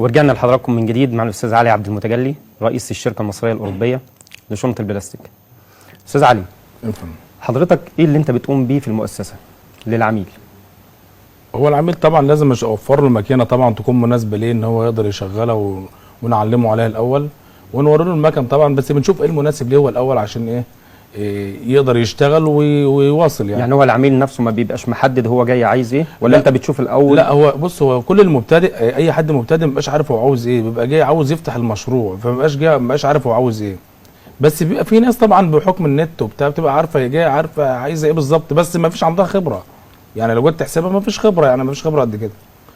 ورجعنا لحضراتكم من جديد مع الاستاذ علي عبد المتجلي رئيس الشركه المصريه الاوروبيه لشنط البلاستيك. استاذ علي، حضرتك ايه اللي انت بتقوم بيه في المؤسسه للعميل؟ هو العميل طبعا لازم مش اوفر له ماكينه طبعا تكون مناسبه ليه ان هو يقدر يشغلها ونعلمه عليها الاول ونوري له المكن طبعا، بس بنشوف ايه المناسب ليه هو الاول عشان ايه يقدر يشتغل ويواصل يعني هو العميل نفسه ما بيبقاش محدد هو جاي عايز ايه ولا انت بتشوف الاول؟ لا، هو بص، هو كل المبتدئ اي حد مبتدئ ما بيبقاش عارف هو عاوز ايه، بيبقى جاي عاوز يفتح المشروع ما بيبقاش عارف هو عاوز ايه. بس بيبقى في ناس طبعا بحكم النت وبتاع بتبقى عارفه هي جايه عارفه عايزه ايه بالظبط، بس ما فيش عندها خبره. يعني لو جيت تحسبها ما فيش خبره، يعني ما فيش خبره قد كده.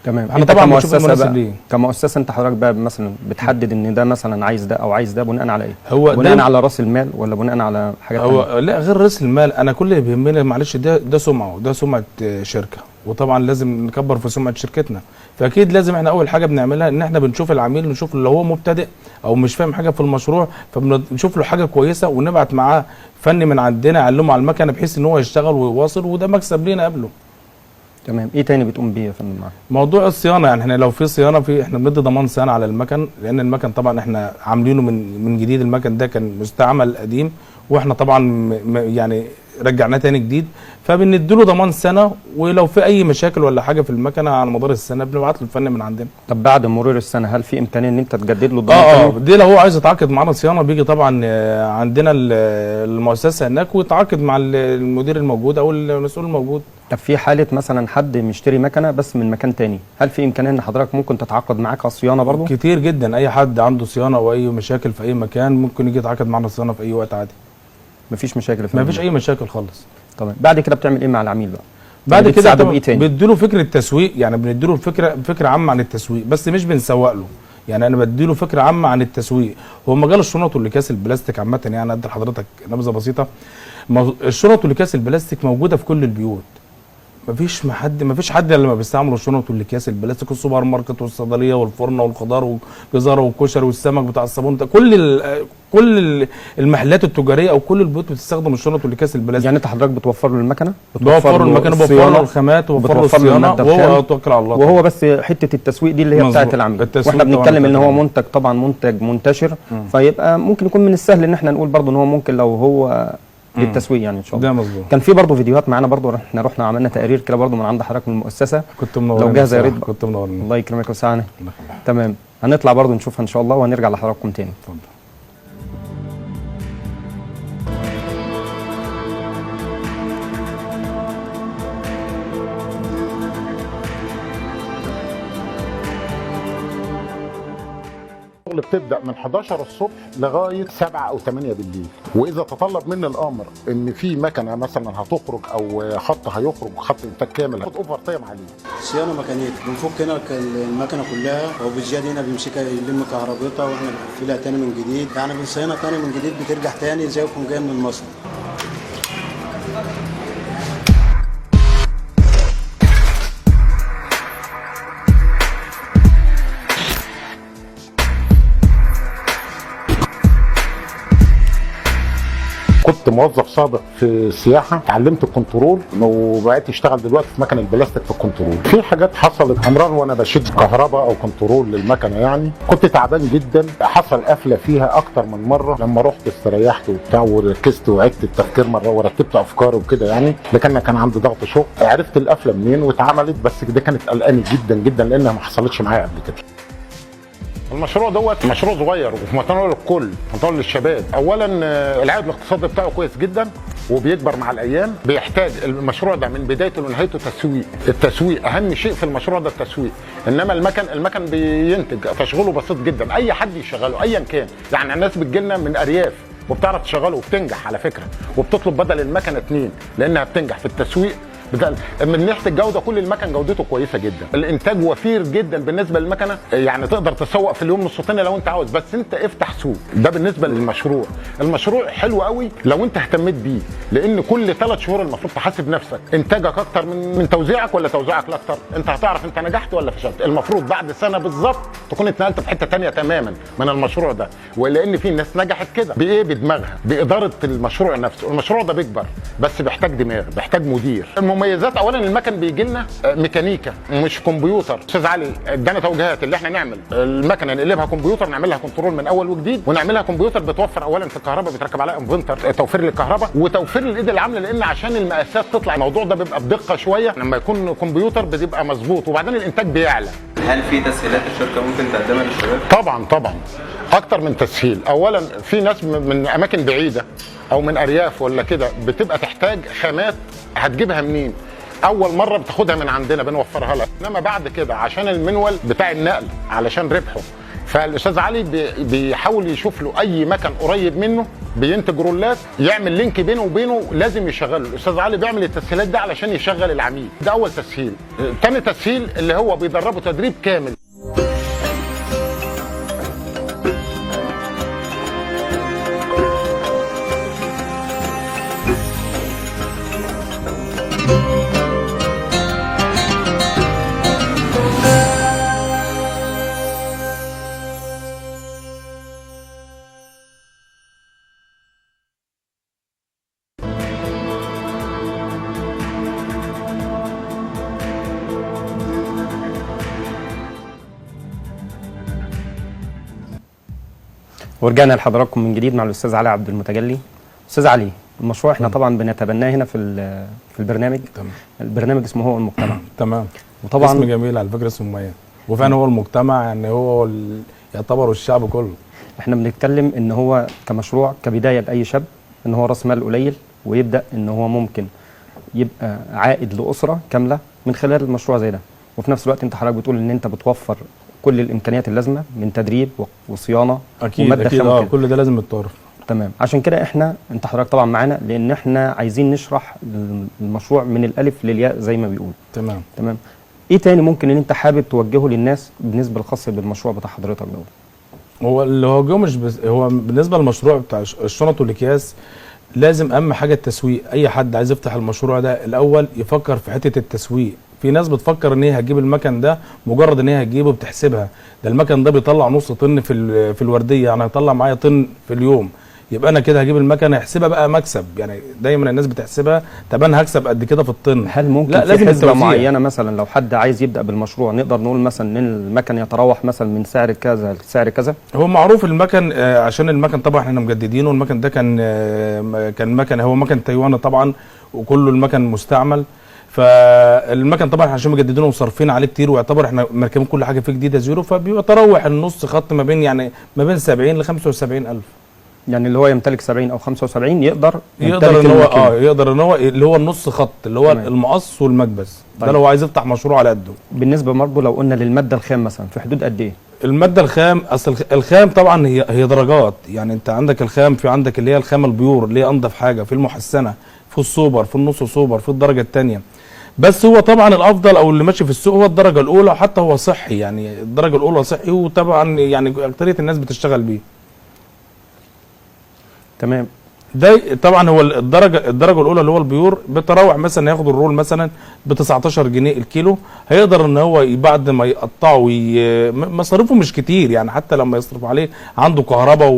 تمام. احنا طبعا بنشوف المناسب ليه. كمؤسسه انت حضرتك بقى مثلا بتحدد ان ده مثلا عايز ده او عايز ده بناء على ايه؟ هو بناء على راس المال ولا بناء على حاجات تانية؟ لا، غير راس المال. انا كل اللي بيهمني معلش ده سمعه، ده سمعه شركه، وطبعا لازم نكبر في سمعه شركتنا. فاكيد لازم احنا اول حاجه بنعملها ان احنا بنشوف العميل، نشوف لو هو مبتدئ او مش فاهم حاجه في المشروع فبنشوف له حاجه كويسه ونبعت معاه فني من عندنا يعلمه على المكنه بحيث ان هو يشتغل ويواصل، وده مكسب لينا قبله. تمام. ايه تاني بتقوم بيه يا فندم معاك؟ موضوع الصيانه، يعني احنا لو في صيانه احنا بندي ضمان سنه على المكن، لان المكن طبعا احنا عاملينه من جديد. المكن ده كان مستعمل قديم واحنا طبعا يعني رجعناه تاني جديد، فبنديله ضمان سنه، ولو في اي مشاكل ولا حاجه في المكنه على مدار السنه بنبعت له الفن من عندنا. طب بعد مرور السنه هل في امكانيه ان انت تجدد له الضمان؟ دي لو هو عايز يتعاقد معانا صيانه بيجي طبعا عندنا المؤسسه هناك ويتعاقد مع المدير الموجود او المسؤول الموجود. طب في حاله مثلا حد مشتري مكنه بس من مكان تاني، هل في امكانيه ان حضرتك ممكن تتعاقد معاك على الصيانه برضه؟ كتير جدا، اي حد عنده صيانه او اي مشاكل في اي مكان ممكن يجي يتعاقد معانا الصيانه في اي وقت عادي. مفيش مشاكل؟ مفيش اي مشاكل خالص. طبعا. بعد كده بتعمل ايه مع العميل بقى؟ بعد كده بنديله فكره تسويق، يعني بنديله فكره عامه عن التسويق، بس مش بنسوق له. يعني انا بديله فكره عامه عن التسويق. هو مجال الشنط والاكياس البلاستيك عامه، يعني ادي لحضرتك نبذه بسيطه. الشنط والاكياس البلاستيك موجوده في كل البيوت. مفيش حد الا لما بيستعملوا الشنط والاكياس البلاستيك، السوبر ماركت والصيدليه والفرن والخضار والجزاره والكشري والسمك بتاع الصابون، كل المحلات التجاريه او كل البيوت بتستخدم الشنط والاكياس البلاستيك. يعني انت حضرتك بتوفر له المكنه؟ بوفر له المكنه، بوفر له الخامات، وبوفر له الصيانه، وهو توكل على الله. وهو بس حته التسويق دي اللي هي بتاعه العميل، واحنا بنتكلم ان هو منتج طبعا منتج منتشر، فيبقى ممكن يكون من السهل ان احنا نقول برضه ان هو ممكن لو هو للتسويق يعني ان شاء الله. ده مظبوط. كان في برضه فيديوهات معانا برضه، احنا رحنا عملنا تقرير كده برضه من عند حضرتك من المؤسسه. كنت منورني. لو جاهزه يا ريت. كنت منورني. الله يكرمك ويسعدك. تمام. هنطلع برضه نشوفها ان شاء الله وهنرجع لحضراتكم تاني. اتفضل. بتبدا من 11 الصبح لغايه 7 او 8 بالليل، واذا تطلب مني الامر ان في مكنه مثلا هتخرج او خط هيخرج خط انتاج كامل هاخد اوفر تايم عليه. صيانه ميكانيكيه، بنفك هنا المكنه كلها، وبالزياده هنا بيمسكها يلم كهربيتها واحنا بنقفلها تاني من جديد، يعني بنصينها تاني من جديد بترجع تاني زي ما جايه من المصنع. كنت موظف سابق في السياحه، اتعلمت الكنترول وبقيت اشتغل دلوقتي في مكن البلاستيك في الكنترول. في حاجات حصلت امرار وانا بشد كهرباء او كنترول للمكنه، يعني كنت تعبان جدا، حصل قفله فيها اكتر من مره. لما رحت استريحت وبتاع وركزت وعدت التفكير مره ورتبت افكاري وكده، يعني لكن كان عندي ضغط شغل، عرفت القفله منين واتعملت، بس ده كانت قلقاني جدا جدا لانها ما حصلتش معايا قبل كده. المشروع دوت مشروع صغير وفي متناول الكل، متناول للشباب. اولا العائد الاقتصادي بتاعه كويس جدا وبيكبر مع الايام. بيحتاج المشروع ده من بدايته لنهايته تسويق. التسويق اهم شيء في المشروع ده التسويق، انما المكن بينتج، تشغيله بسيط جدا، اي حد يشغله ايا كان. يعني الناس بتجيلنا من ارياف وبتعرف تشغله وبتنجح على فكره، وبتطلب بدل المكنه 2 لانها بتنجح في التسويق. من ناحيه الجوده كل المكن جودته كويسه جدا، الانتاج وفير جدا بالنسبه للمكنه، يعني تقدر تسوق في اليوم نص طن لو انت عاوز، بس انت افتح سوق. ده بالنسبه للمشروع. المشروع حلو قوي لو انت اهتميت بيه، لان كل 3 شهور المفروض تحاسب نفسك انتاجك اكتر من توزيعك ولا توزيعك لا اكتر. انت هتعرف انت نجحت ولا فشلت. المفروض بعد سنه بالظبط تكون اتنقلت في حته ثانيه تماما من المشروع ده. ولان في ناس نجحت كده بايه؟ بدماغها، باداره المشروع نفسه. المشروع ده بيكبر بس بيحتاج دماغ، بيحتاج مدير. المميزات اولا المكن بيجي لنا ميكانيكا مش كمبيوتر. استاذ علي ادانا توجيهات اللي احنا نعمل المكنه نقلبها كمبيوتر، نعملها كنترول من اول وجديد، ونعملها كمبيوتر. بتوفر اولا في الكهرباء، بيتركب عليها انفنتر توفير للكهرباء وتوفير للايد العامله، لان عشان المقاسات تطلع الموضوع ده بيبقى بدقه شويه. لما يكون كمبيوتر بتبقى مظبوط، وبعدين الانتاج بيعلى. هل في تسهيلات الشركه ممكن تقدمها للشباب؟ طبعا اكتر من تسهيل. اولا في ناس من اماكن بعيده او من ارياف ولا كده بتبقى تحتاج خامات، هتجيبها منين؟ اول مره بتاخدها من عندنا بنوفرها لها. انما بعد كده عشان المنول بتاع النقل علشان ربحه، فالاستاذ علي بيحاول يشوف له اي مكان قريب منه بينتج رولات، يعمل لينك بينه وبينه، لازم يشغله. الاستاذ علي بيعمل التسهيلات ده علشان يشغل العميل. ده اول تسهيل. تاني تسهيل اللي هو بيدربه تدريب كامل. ورجعنا لحضراتكم من جديد مع الاستاذ علي عبد المتجلي. استاذ علي، المشروع احنا طبعا بنتبناه هنا في البرنامج. تمام. البرنامج اسمه هو المجتمع. تمام. وطبعا اسم جميل على فكره، اسمه مميز. وفعلا هو المجتمع، يعني هو يعتبر الشعب كله. احنا بنتكلم ان هو كمشروع كبدايه لاي شاب، ان هو راس مال قليل ويبدا ان هو ممكن يبقى عائد لاسره كامله من خلال المشروع زي ده. وفي نفس الوقت انت حضرتك بتقول ان انت بتوفر كل الامكانيات اللازمه من تدريب وصيانه اكيد وماده اكيد خام. كل ده لازم يتطور. تمام. عشان كده انت حضرتك طبعا معانا، لان احنا عايزين نشرح المشروع من الالف للياء زي ما بيقول. تمام. ايه تاني ممكن ان انت حابب توجهه للناس بالنسبه الخاصه بالمشروع بتاع حضرتك ده؟ هو اللي هو جو مش هو بالنسبه للمشروع بتاع الشنط والاكياس، لازم اهم حاجه التسويق. اي حد عايز يفتح المشروع ده الاول يفكر في حته التسويق. في ناس بتفكر ان هي هتجيب المكن ده مجرد ان هي هتجيبه بتحسبها، ده المكن ده بيطلع نص طن في الورديه، يعني هيطلع معايا طن في اليوم، يبقى انا كده هجيب المكنه يحسبها بقى مكسب. يعني دايما الناس بتحسبها طب انا هكسب قد كده في الطن. هل ممكن لا، في لازم حسبه معينه مثلا لو حد عايز يبدا بالمشروع نقدر نقول مثلا ان المكن يتراوح مثلا من سعر كذا لسعر كذا؟ هو معروف المكن عشان المكن طبعا احنا مجددينه. المكن ده كان مكن، هو مكن تايواني طبعا، وكله المكن مستعمل. فالمكن طبعا عشان مجددينه وصارفين عليه كتير، ويعتبر احنا مركبين كل حاجه فيه جديده زيرو، فبيبقى تراوح النص خط ما بين 70 ل 75 الف. يعني اللي هو يمتلك 70 او 75 يقدر ان هو يقدر ان هو اللي هو النص خط اللي هو المقص والمكبس. طيب. ده لو عايز يفتح مشروع على قده. بالنسبه برضه لو قلنا للماده الخام مثلا في حدود قد ايه؟ الماده الخام، اصل الخام طبعا هي درجات. يعني انت عندك الخام، في عندك اللي هي الخامه البيور اللي هي انضف حاجه، في المحسنه، في السوبر، في النص سوبر، في الدرجه الثانيه. بس هو طبعا الافضل او اللي ماشي في السوق هو الدرجه الاولى، وحتى هو صحي. يعني الدرجه الاولى صحي، وطبعا يعني اكثريه الناس بتشتغل بيه. تمام. ده طبعا هو الدرجه الاولى اللي هو البيور بتراوح مثلا ياخد الرول مثلا ب 19 جنيه الكيلو. هيقدر ان هو بعد ما يقطعه مصاريفه مش كتير، يعني حتى لما يصرف عليه عنده كهرباء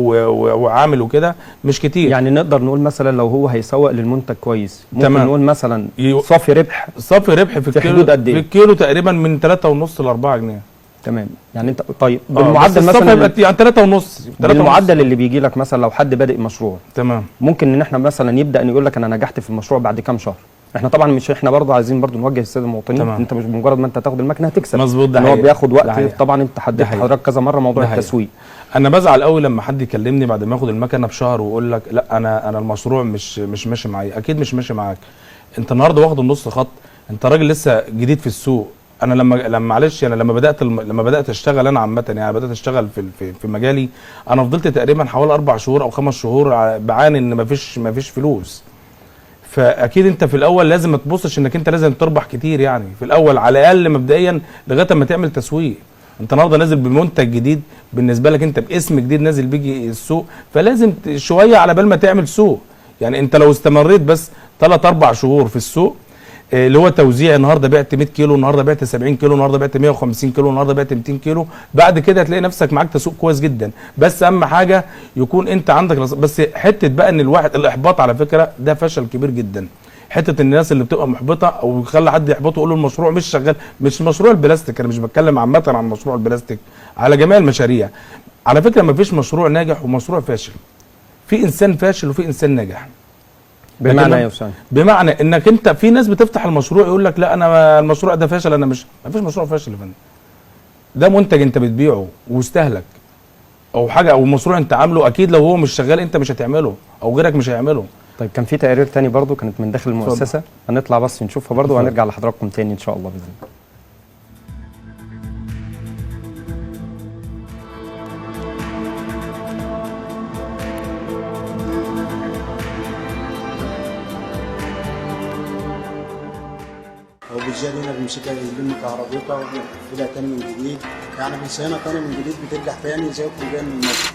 وعامل وكده مش كتير. يعني نقدر نقول مثلا لو هو هيسوق للمنتج كويس ممكن نقول مثلا صافي ربح في حدود قد ايه؟ في الكيلو تقريبا من 3.5 ل 4 جنيه. تمام. يعني انت طيب بالمعدل مثلا يعني 3.5 بالمعدل اللي بيجي لك مثلا لو حد بادئ مشروع. تمام. ممكن ان احنا مثلا يبدا ان يقول لك انا نجحت في المشروع بعد كام شهر. احنا طبعا مش احنا برضه عايزين برضه نوجه الساده المواطنين، انت مش بمجرد ما انت تاخد المكنه هتكسب. مظبوط. ده هو بياخد وقت. طبعا انت حددت حضرتك كذا مره موضوع التسويق. انا بزعل قوي لما حد يكلمني بعد ما ياخد المكنه بشهر ويقول لك لا انا المشروع مش ماشي معايا. اكيد مش ماشي معاك. انت النهارده واخد النص خط، انت راجل لسه جديد في السوق. انا لما معلش انا لما بدات اشتغل انا عامه، يعني بدات اشتغل في مجالي، انا فضلت تقريبا حوالي 4 شهور او 5 شهور بعاني ان مفيش فلوس. فاكيد انت في الاول لازم ما تبصش انك انت لازم تربح كتير، يعني في الاول على الاقل مبدئيا لغايه ما تعمل تسويق. انت النهارده نازل بمنتج جديد بالنسبه لك، انت باسم جديد نازل بيجي السوق، فلازم شويه على بال ما تعمل سوق. يعني انت لو استمريت بس 3-4 شهور في السوق اللي هو توزيع، النهارده بعت 100 كيلو، النهارده بعت 70 كيلو، النهارده بعت 150 كيلو، النهارده بعت 200 كيلو، بعد كده هتلاقي نفسك معاك تسوق كويس جدا. بس اهم حاجه يكون انت عندك بس حته بقى ان الواحد الاحباط على فكره ده فشل كبير جدا. حته الناس اللي بتبقى محبطه او يخلي حد يحبطه يقول له المشروع مش شغال، مش مشروع البلاستيك، انا مش بتكلم عامه عن مشروع البلاستيك، على جميع المشاريع. على فكره ما فيش مشروع ناجح ومشروع فاشل، في انسان فاشل وفي انسان ناجح. بمعنى ايه يا استاذ؟ بمعنى انك انت في ناس بتفتح المشروع يقول لك لا انا المشروع ده فاشل، انا مش، ما فيش مشروع فاشل يا فندم. ده منتج انت بتبيعه واستهلك او حاجه او مشروع انت عامله، اكيد لو هو مش شغال انت مش هتعمله او غيرك مش هيعمله. طيب كان في تقارير تاني برضو كانت من داخل المؤسسه، هنطلع بس نشوفها برضو وهنرجع لحضراتكم تاني ان شاء الله باذن الله. هو بالذات هنا بيمسكها يلم كهربيتها وبيقفلها تاني من جديد، يعني بنصينها تاني من جديد بترجع تاني زي ما جايه من مصر.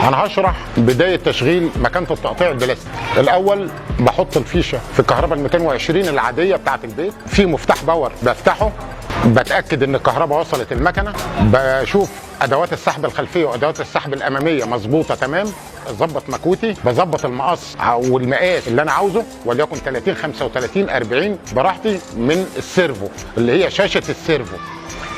انا هشرح بدايه تشغيل مكانه التقطيع البلاستيك. الاول بحط الفيشه في الكهرباء ال 220 العاديه بتاعه البيت، في مفتاح باور بفتحه، بتاكد ان الكهرباء وصلت المكنه، بشوف ادوات السحب الخلفيه وادوات السحب الاماميه مظبوطه تمام، اظبط مكوتي، بظبط المقص والمقاس اللي انا عاوزه وليكن 30 35 40 براحتي من السيرفو اللي هي شاشه السيرفو.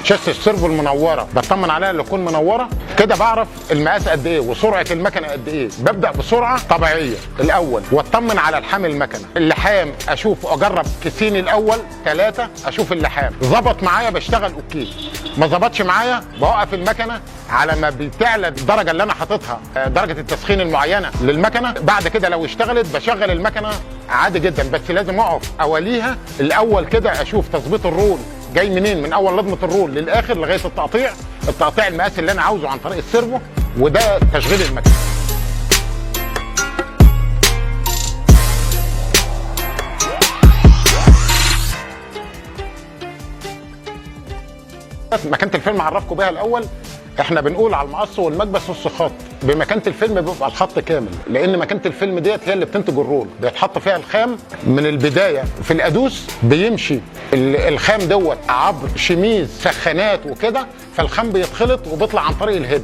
شاشه السيرفو المنوره بطمن عليها اللي تكون منوره كده، بعرف المقاس قد ايه وسرعه المكنه قد ايه. ببدا بسرعه طبيعيه الاول واطمن على لحام المكنه. اللحام اشوف اجرب كيسين الاول 3، اشوف اللحام ظبط معايا بشتغل اوكي، ما ظبطش معايا بوقف المكنه على ما بتعلى الدرجه اللي انا حاططها، درجه التسخين المعينه للمكنه. بعد كده لو اشتغلت بشغل المكنه عادي جدا، بس لازم اقف اوليها الاول كده اشوف تظبيط الرول جاي منين، من اول لضمه الرول للاخر لغايه التقطيع المقاس اللي انا عاوزه عن طريق السيرفو، وده تشغيل المكنه. مكانه الفيلم هعرفكم بيها الاول. احنا بنقول على المقص والمكبس نص خط، بمكانه الفيلم بيبقى الخط كامل، لان مكانه الفيلم ديت هي اللي بتنتج الرول، بيتحط فيها الخام من البدايه في الادوس، بيمشي الخام دوت عبر شميز سخانات وكده، فالخام بيتخلط وبيطلع عن طريق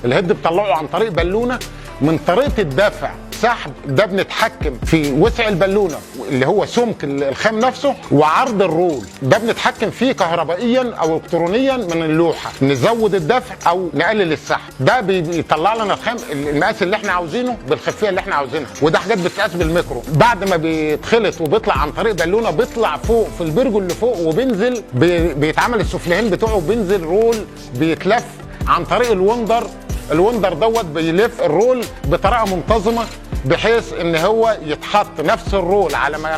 الهيد بيطلعه عن طريق بالونه. من طريقه الدفع سحب ده بنتحكم في وسع البالونه اللي هو سمك الخام نفسه وعرض الرول، ده بنتحكم فيه كهربائيا او الكترونيا من اللوحه، نزود الدفع او نقلل السحب. ده بيطلع لنا الخام المقاس اللي احنا عاوزينه بالخلفيه اللي احنا عاوزينها، وده حاجات بتتقاس بالميكرو. بعد ما بيتخلط وبيطلع عن طريق بالونه بيطلع فوق في البرجو اللي فوق وبينزل بيتعمل السفليين بتوعه، بينزل رول بيتلف عن طريق الوندر دوت، بيلف الرول بطريقه منتظمه بحيث ان هو يتحط نفس الرول على ما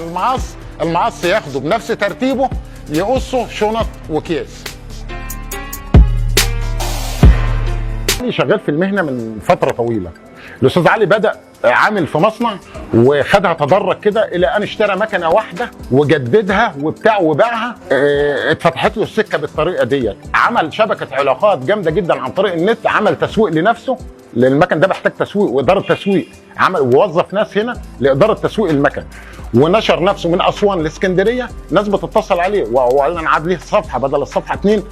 المقص ياخده بنفس ترتيبه، يقصه شنط وكيس. شغال في المهنه من فتره طويله. الاستاذ علي بدا عامل في مصنع وخدها تدرج كده الى ان اشترى مكنه واحده وجددها وباعها. اتفتحت له السكه بالطريقه ديت، عمل شبكه علاقات جامده جدا عن طريق النت، عمل تسويق لنفسه للمكن ده، محتاج تسويق واداره تسويق، عمل ووظف ناس هنا لاداره تسويق المكن، ونشر نفسه من اسوان لاسكندريه، ناس بتتصل عليه واعلن عاد ليه صفحه بدل الصفحه 2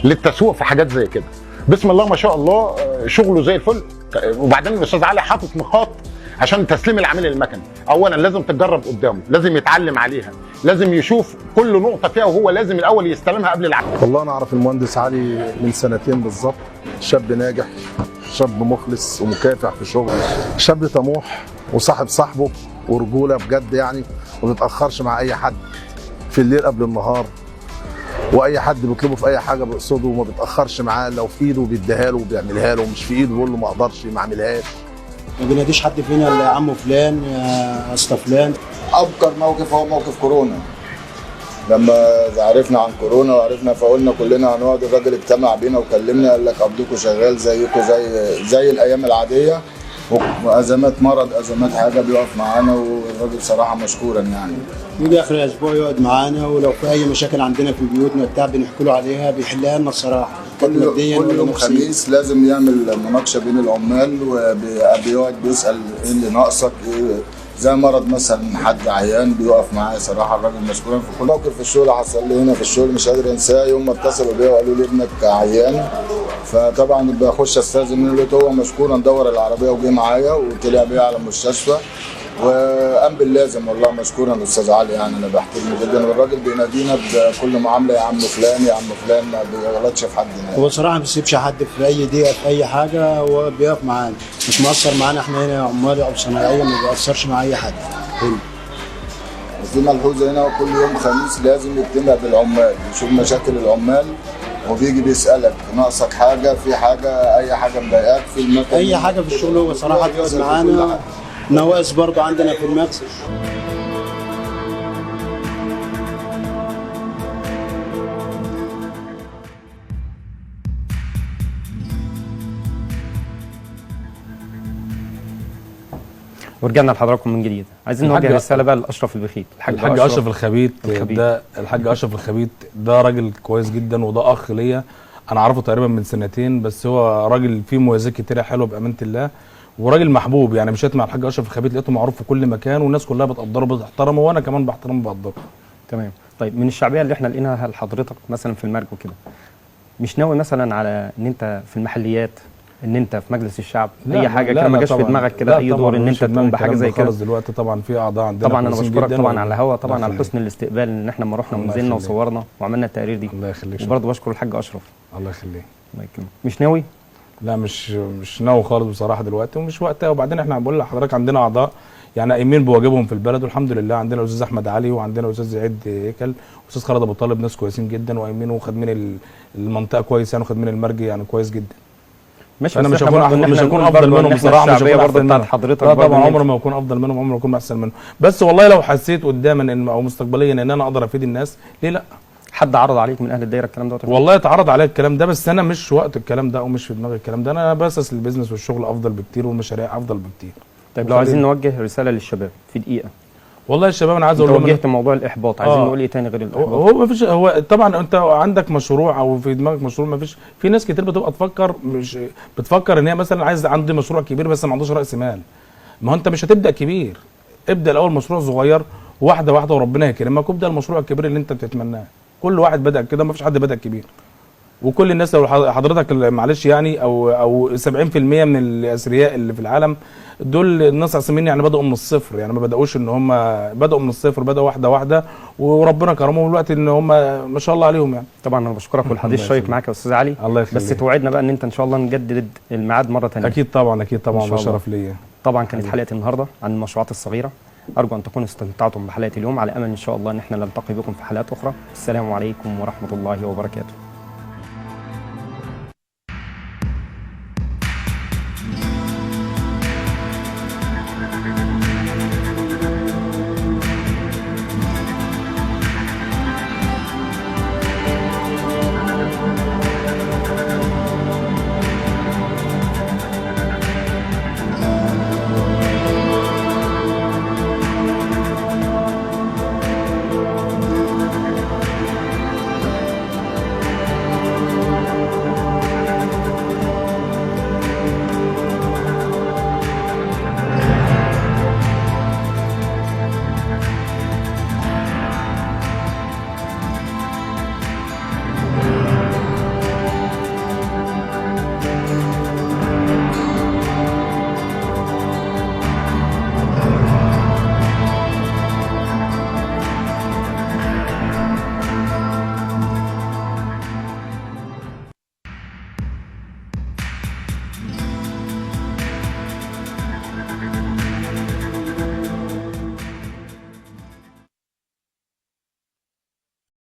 للتسويق في حاجات زي كده. بسم الله ما شاء الله شغله زي الفل. وبعدين الاستاذ علي حاطط نقاط عشان تسليم العميل المكن. اولا لازم تجرب قدامه، لازم يتعلم عليها، لازم يشوف كل نقطه فيها وهو لازم الاول يستلمها قبل العمل. والله انا اعرف المهندس علي من 2 سنين بالظبط، شاب ناجح، شاب مخلص ومكافح في شغله، شاب طموح وصاحب صاحبه ورجوله بجد يعني، وما بيتاخرش مع اي حد في الليل قبل النهار، واي حد بيطلبه في اي حاجه بيقصده وما بيتاخرش معاه، لو في ايده بيديها له وبيعملها له، ومش في ايده بيقول له ما اقدرش ما اعملهاش. ما بيناديش حد فينا الا يا عم فلان يا اسطى فلان. ابكر موقف هو موقف كورونا، لما عرفنا عن كورونا وعرفنا فقلنا كلنا هنقعد، الراجل اجتمع بينا وكلمنا قال لك قبضكم شغال زيكم زي الايام العاديه، وازمات مرض ازمات حاجه بيقف معانا، والراجل صراحه مشكورا يعني. يجي اخر الاسبوع يقعد معانا، ولو في اي مشاكل عندنا في بيوتنا بتاع بنحكي له عليها بيحلها لنا الصراحه. كل يوم خميس لازم يعمل مناقشه بين العمال، وبيقعد بيسال ايه اللي ناقصك، زي مرض مثلا حد عيان بيقف معايا صراحه. الراجل مشكورا في كل موقف في الشغل حصل لي هنا في الشغل مش قادر انساه. يوم ما اتصلوا بيا وقالوا لي ابنك عيان، فطبعا بخش استاذن منه، لقيته هو مشكورا دور العربيه وجه معايا وطلع بيا على المستشفى وقام باللازم. والله مشكورا الاستاذ علي، يعني انا بحترمه جدا، والراجل بينادينا بكل معامله يا عم فلان يا عم فلان، ما بيغلطش في حد هناك. هو صراحه ما بيسيبش حد في اي دقيقه في اي حاجه، هو بيقف معانا، مش مقصر معانا احنا هنا عمال او صناعيه، ما بيقصرش مع اي حد هنا. وفي ملحوظه هنا كل يوم خميس لازم يجتمع بالعمال يشوف مشاكل العمال، وبيجي بيسالك ناقصك حاجه، في حاجه، اي حاجه مضايقاك في المكان، اي حاجه في الشغل هو صراحه بيقعد معانا. نواقص برضه عندنا في المكسب. ورجعنا لحضراتكم من جديد. عايزين نوجه رساله بقى لاشرف البخيت، الحاج اشرف الخبيت. ده الحاج اشرف الخبيت ده راجل كويس جدا، وده اخ ليا، انا اعرفه تقريبا من سنتين، بس هو راجل فيه مميزات كتيره حلوه بامانه الله، وراجل محبوب. يعني مشيت مع الحاج اشرف الخبيت لقيته معروف في كل مكان، والناس كلها بتقدره وبتحترمه، وانا كمان بحترمه وبقدره. تمام. طيب من الشعبيه اللي احنا لقيناها لحضرتك مثلا في المرج وكده، مش ناوي مثلا على ان انت في المحليات، ان انت في مجلس الشعب، اي حاجه كده ما جاش في دماغك كده اي دور ان انت تقوم بحاجه زي كده؟ خالص دلوقتي طبعا في اعضاء عندنا طبعا انا بشكرك طبعا على الهوا، طبعا الله على حسن الاستقبال، ان احنا لما رحنا ونزلنا وصورنا وعملنا التقارير دي. الله يخليك. وبرضه بشكر الحاج اشرف. الله يخليك. الله يكرمك. مش ناوي؟ لا مش ناوي خالص بصراحه دلوقتي، ومش وقتها. وبعدين احنا بقول لحضرتك عندنا اعضاء يعني قايمين بواجبهم في البلد، والحمد لله. عندنا الاستاذ احمد علي، وعندنا الاستاذ عيد هيكل، والاستاذ خالد ابو طالب، ناس كويسين جدا وقايمين وخادمين المنطقه كويس يعني، وخادمين المرج يعني كويس جدا. ماشي. انا مش هكون افضل منهم بصراحه، مش هكون برضه بتاعت حضرتك. لا طبعا عمري ما هكون افضل منهم، عمري ما هكون احسن منهم، بس والله لو حسيت قداما ان او مستقبليا ان انا اقدر افيد الناس، ليه لا؟ حد عرض عليك من اهل الدايره الكلام ده؟ والله اتعرض عليا الكلام ده، بس انا مش وقت الكلام ده، او مش في دماغي الكلام ده. انا باسس البيزنس والشغل افضل بكتير، والمشاريع افضل بكتير. طيب لو عايزين نوجه رساله للشباب في دقيقه. والله الشباب انا عايز اقول لهم، وجهت موضوع الاحباط، عايزين نقول ايه تاني غير الاحباط؟ هو ما فيش، هو طبعا انت عندك مشروع او في دماغك مشروع، ما فيش. في ناس كتير بتبقى تفكر، مش بتفكر ان هي مثلا عايز عندي مشروع كبير بس ما عندوش راس مال. ما هو انت مش هتبدا كبير، ابدا الاول مشروع صغير واحده واحده وربنا يكرمك، وابدا المشروع الكبير اللي انت بتتمناه. كل واحد بدا كده، ما فيش حد بدا كبير. وكل الناس لو حضرتك معلش يعني او 70% من الاثرياء اللي في العالم دول الناس عاصمين، يعني بداوا من الصفر، يعني ما بداوش ان هم بداوا من الصفر، بداوا واحده واحده وربنا كرمهم الوقت ان هم ما شاء الله عليهم يعني. طبعا انا بشكرك، والحديث شيق معاك يا استاذ علي. الله يخليك. بس توعدنا بقى ان انت ان شاء الله نجدد الميعاد مره ثانيه. اكيد طبعا، اكيد طبعا، ده شرف ليا. طبعا كانت حلقه النهارده عن المشروعات الصغيره، ارجو ان تكونوا استمتعتم بحلقه اليوم، على امل ان شاء الله ان احنا نلتقي بكم في حلقات اخرى. السلام عليكم ورحمه الله وبركاته.